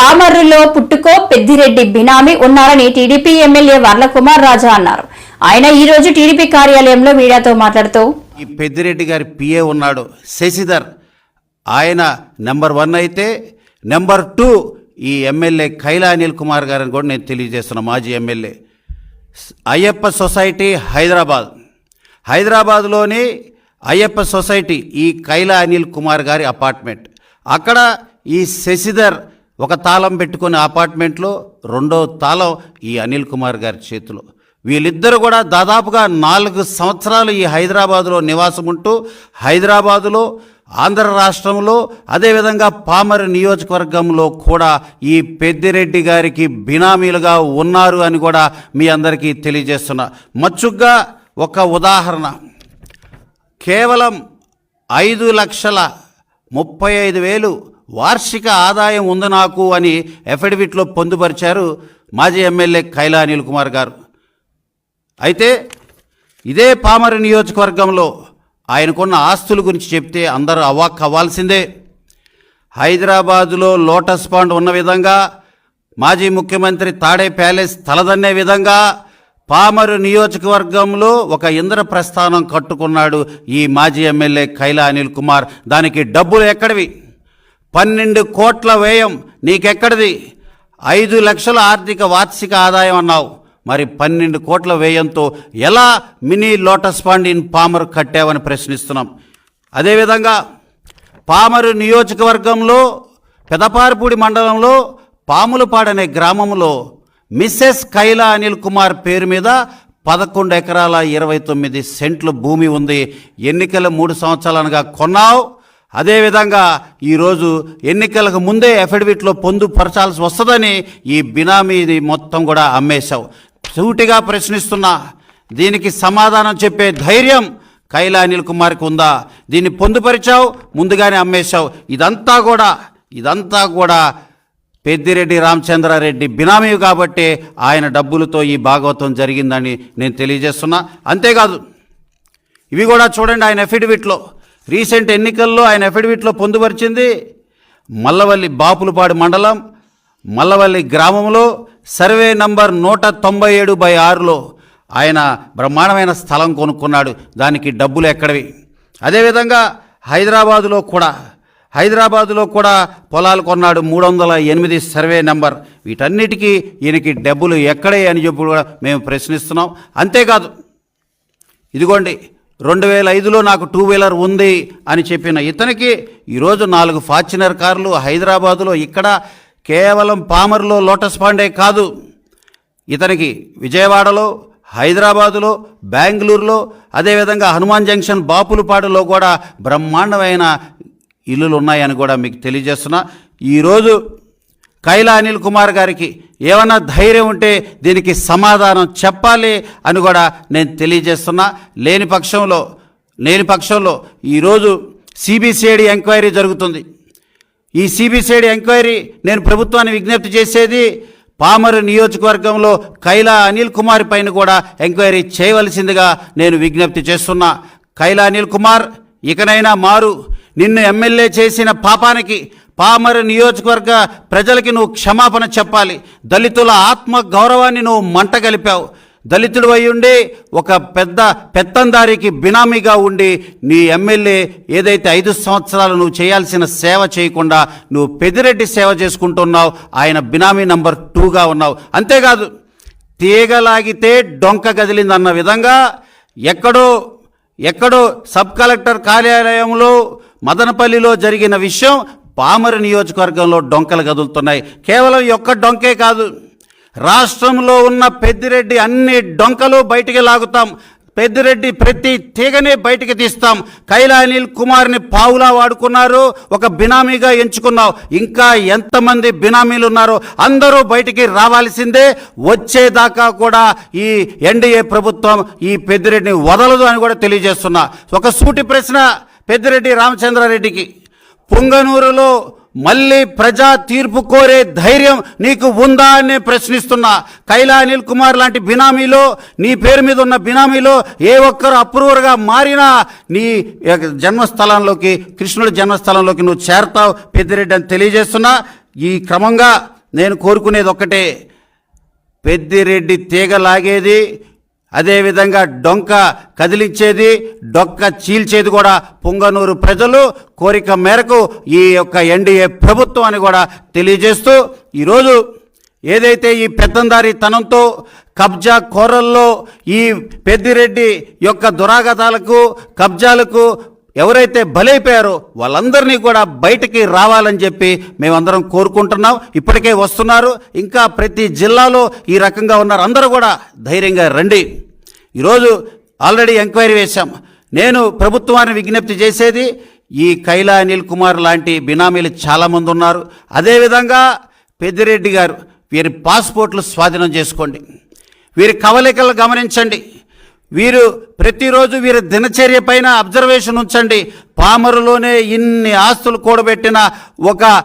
పామర్రులో పుట్టుకో పెద్దిరెడ్డి బినామీ ఉన్నారని TDP MLA Varla Kumar రాజా అన్నారు. ఆయన ఈ రోజు టీడీపీ కార్యాలయంలో మీడియాతో మాట్లాడుతూ ఈ పెద్దిరెడ్డి గారి పిఏ ఉన్నాడు శశిధర్, ఆయన నెంబర్ 1 అయితే నెంబర్ 2 ఈ ఎమ్మెల్యే కైలా అనిల్ కుమార్ గారిని కూడా నేను తెలియజేస్తున్నా. మాజీ ఎమ్మెల్యే అయ్యప్ప సొసైటీ హైదరాబాద్లోని అయ్యప్ప సొసైటీ ఈ కైలా అనిల్ కుమార్ గారి అపార్ట్మెంట్. అక్కడ ఈ శశిధర్ ఒక తాళం పెట్టుకునే అపార్ట్మెంట్లో రెండో తాళం ఈ అనిల్ కుమార్ గారి చేతిలో. వీళ్ళిద్దరూ కూడా దాదాపుగా 4 సంవత్సరాలు ఈ హైదరాబాదులో నివాసం ఉంటూ హైదరాబాదులో, ఆంధ్ర రాష్ట్రంలో, అదేవిధంగా పామర్ నియోజకవర్గంలో కూడా ఈ పెద్దిరెడ్డి గారికి బినామీలుగా ఉన్నారు అని కూడా మీ అందరికీ తెలియజేస్తున్నా. మచ్చుగ్గా ఒక ఉదాహరణ, కేవలం 5,35,000 వార్షిక ఆదాయం ఉంది నాకు అని ఎఫిడవిట్లో పొందుపరిచారు మాజీ ఎమ్మెల్యే కైలా అనిల్ కుమార్ గారు. అయితే ఇదే పామర్ నియోజకవర్గంలో ఆయనకున్న ఆస్తుల గురించి చెప్తే అందరూ అవాక్ అవ్వాల్సిందే. హైదరాబాదులో లోటస్ పాండ్ ఉన్న విధంగా, మాజీ ముఖ్యమంత్రి తాడే ప్యాలెస్ తలదన్నే విధంగా పామర్ నియోజకవర్గంలో ఒక ఇంద్రప్రస్థానం కట్టుకున్నాడు ఈ మాజీ ఎమ్మెల్యే కైలా అనిల్ కుమార్. దానికి డబ్బులు ఎక్కడివి? 12 కోట్ల వ్యయం నీకెక్కడిది? 5 లక్షల ఆర్థిక వార్షిక ఆదాయం అన్నావు, మరి 12 కోట్ల వ్యయంతో ఎలా మినీ లోటస్ పాండ్ ఇన్ పామర్ కట్టావని ప్రశ్నిస్తున్నాం. అదేవిధంగా పామరు నియోజకవర్గంలో పెదపారపూడి మండలంలో పాములపాడనే గ్రామంలో మిస్సెస్ కైలా అనిల్ కుమార్ పేరు మీద 11 ఎకరాల 29 సెంట్ల భూమి ఉంది. ఎన్నికల 3 సంవత్సరాలుగా కొన్నావు. అదేవిధంగా ఈరోజు ఎన్నికలకు ముందే ఎఫిడవిట్లో పొందుపరచాల్సి వస్తుందని ఈ బినామీది మొత్తం కూడా అమ్మేశావు. సూటిగా ప్రశ్నిస్తున్నా, దీనికి సమాధానం చెప్పే ధైర్యం కైలా అనిల్ కుమార్కి ఉందా? దీన్ని పొందుపరిచావు, ముందుగానే అమ్మేశావు. ఇదంతా కూడా పెద్దిరెడ్డి రామచంద్రారెడ్డి బినామీ కాబట్టి ఆయన డబ్బులతో ఈ భాగవతం జరిగిందని నేను తెలియజేస్తున్నా. అంతేకాదు, ఇవి కూడా చూడండి, ఆయన ఎఫిడవిట్లో రీసెంట్ ఎన్నికల్లో ఆయన ఎఫిడవిట్లో పొందుపరిచింది మల్లవల్లి, బాపులపాడు మండలం మల్లవల్లి గ్రామంలో సర్వే నంబర్ 197/6లో ఆయన బ్రహ్మాండమైన స్థలం కొనుక్కున్నాడు. దానికి డబ్బులు ఎక్కడివి? అదేవిధంగా హైదరాబాదులో కూడా పొలాలు కొన్నాడు, 308 సర్వే నెంబర్. వీటన్నిటికీ ఈయనకి డబ్బులు ఎక్కడే అని చెప్పి కూడా మేము ప్రశ్నిస్తున్నాం. అంతేకాదు, ఇదిగోండి 2005లో నాకు 2 వీలర్ ఉంది అని చెప్పిన ఇతనికి ఈరోజు 4 ఫార్చునర్ కార్లు హైదరాబాదులో, ఇక్కడ కేవలం పామర్లో లోటస్ పాండే కాదు, ఇతనికి విజయవాడలో, హైదరాబాదులో, బెంగళూరులో, అదేవిధంగా హనుమాన్ జంక్షన్ బాపులపాడులో కూడా బ్రహ్మాండమైన ఇల్లులు ఉన్నాయని కూడా మీకు తెలియజేస్తున్నా. ఈరోజు కైలా అనిల్ కుమార్ గారికి ఏమన్నా ధైర్యం ఉంటే దీనికి సమాధానం చెప్పాలి అని కూడా నేను తెలియజేస్తున్నా. లేని పక్షంలో ఈరోజు సిబిసిఐడి ఎంక్వైరీ జరుగుతుంది. ఈ సిబిసిఐడి ఎంక్వైరీ నేను ప్రభుత్వాన్ని విజ్ఞప్తి చేసేది, పామర్ నియోజకవర్గంలో కైలా అనిల్ కుమార్ పైన కూడా ఎంక్వైరీ చేయవలసిందిగా నేను విజ్ఞప్తి చేస్తున్నా. కైలా అనిల్ కుమార్, ఇకనైనా మారు. నిన్ను ఎమ్మెల్యే చేసిన పాపానికి పామర్ నియోజకవర్గ ప్రజలకి నువ్వు క్షమాపణ చెప్పాలి. దళితుల ఆత్మ గౌరవాన్ని నువ్వు మంట కలిపావు. దళితుడు అయి ఉండి ఒక పెద్ద పెత్తందారికి బినామీగా ఉండి నీ ఎమ్మెల్యే ఏదైతే 5 సంవత్సరాలు నువ్వు చేయాల్సిన సేవ చేయకుండా నువ్వు పెద్దిరెడ్డి సేవ చేసుకుంటున్నావు. ఆయన బినామీ నంబర్ 2గా ఉన్నావు. అంతేకాదు, తీగలాగితే డొంక కదిలిందన్న విధంగా ఎక్కడో సబ్ కలెక్టర్ కార్యాలయంలో మదనపల్లిలో జరిగిన విషయం పామర్ నియోజకవర్గంలో డొంకలు కదులుతున్నాయి. కేవలం ఒక్క డొంకే కాదు, రాష్ట్రంలో ఉన్న పెద్దిరెడ్డి అన్ని డొంకలు బయటికి లాగుతాం. పెద్దిరెడ్డి ప్రతి తీగనే బయటికి తీస్తాం. కైలా అనిల్ కుమార్ని పావులా వాడుకున్నారు, ఒక బినామీగా ఎంచుకున్నావు. ఇంకా ఎంతమంది బినామీలు ఉన్నారో అందరూ బయటికి రావాల్సిందే. వచ్చేదాకా కూడా ఈ ఎన్డీఏ ప్రభుత్వం ఈ పెద్దిరెడ్డిని వదలదు అని కూడా తెలియజేస్తున్నా. ఒక సూటి ప్రశ్న పెద్దిరెడ్డి రామచంద్రారెడ్డికి, పొంగనూరులో మళ్ళీ ప్రజా తీర్పు కోరే ధైర్యం నీకు ఉందా అని ప్రశ్నిస్తున్నా. కైలా అనిల్ కుమార్ లాంటి బినామీలో, నీ పేరు మీద ఉన్న బినామీలో ఏ ఒక్కరు అప్రూవర్గా మారినా నీ జన్మస్థలంలోకి, కృష్ణుడి జన్మస్థలంలోకి నువ్వు చేరతావు పెద్దిరెడ్డి అని తెలియజేస్తున్నా. ఈ క్రమంగా నేను కోరుకునేది ఒక్కటే, పెద్దిరెడ్డి తీగ లాగేది, అదేవిధంగా డొంక కదిలించేది, డొక్క చీల్చేది కూడా పుంగనూరు ప్రజలు కోరిక మేరకు ఈ యొక్క ఎన్డీఏ ప్రభుత్వం అని కూడా తెలియజేస్తూ, ఈరోజు ఏదైతే ఈ పెత్తందారి తనంతో కబ్జా కోరల్లో ఈ పెద్దిరెడ్డి యొక్క దురాగతాలకు కబ్జాలకు ఎవరైతే బలైపోయారో వాళ్ళందరినీ కూడా బయటికి రావాలని చెప్పి మేమందరం కోరుకుంటున్నాం. ఇప్పటికే వస్తున్నారు, ఇంకా ప్రతి జిల్లాలో ఈ రకంగా ఉన్నారు. అందరూ కూడా ధైర్యంగా రండి. ఈరోజు ఆల్రెడీ ఎంక్వైరీ వేశాం. నేను ప్రభుత్వాన్ని విజ్ఞప్తి చేసేది, ఈ కైలా అనిల్ కుమార్ లాంటి బినామీలు చాలామంది ఉన్నారు. అదేవిధంగా పెద్దిరెడ్డి గారు, వీరి పాస్పోర్ట్లు స్వాధీనం చేసుకోండి, వీరి కవలికలు గమనించండి, వీరు ప్రతిరోజు వీరి దినచర్య పైన అబ్జర్వేషన్ ఉంచండి. పామరులోనే ఇన్ని ఆస్తులు కూడబెట్టిన ఒక